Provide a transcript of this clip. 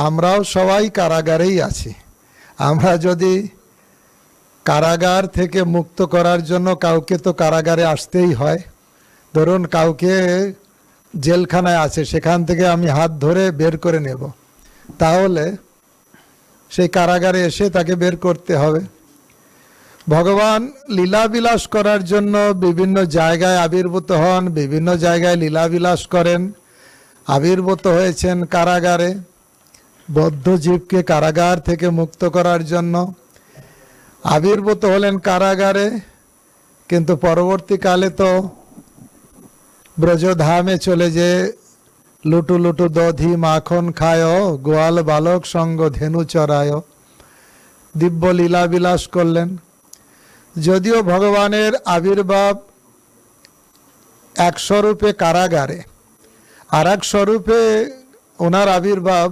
আমরাও সবাই কারাগারেই আছি। আমরা যদি কারাগার থেকে মুক্ত করার জন্য কাউকে তো কারাগারে আসতেই হয়। ধরুন কাউকে জেলখানায় আছে, সেখান থেকে আমি হাত ধরে বের করে নেব, তাহলে সেই কারাগারে এসে তাকে বের করতে হবে। ভগবান লীলাবিলাস করার জন্য বিভিন্ন জায়গায় আবির্ভূত হন, বিভিন্ন জায়গায় লীলাবিলাস করেন। আবির্ভূত হয়েছেন কারাগারে, বদ্ধ জীবকে কারাগার থেকে মুক্ত করার জন্য আবির্ভূত হলেন কারাগারে। কিন্তু পরবর্তীকালে তো ব্রজধামে চলে যে লুটু লুটু দধি মাখন খায়, গোয়াল বালক সঙ্গ ধেনু চড়ায়, দিব্য লীলা বিলাস করলেন। যদিও ভগবানের আবির্ভাব এক স্বরূপে কারাগারে, আর এক স্বরূপে ওনার আবির্ভাব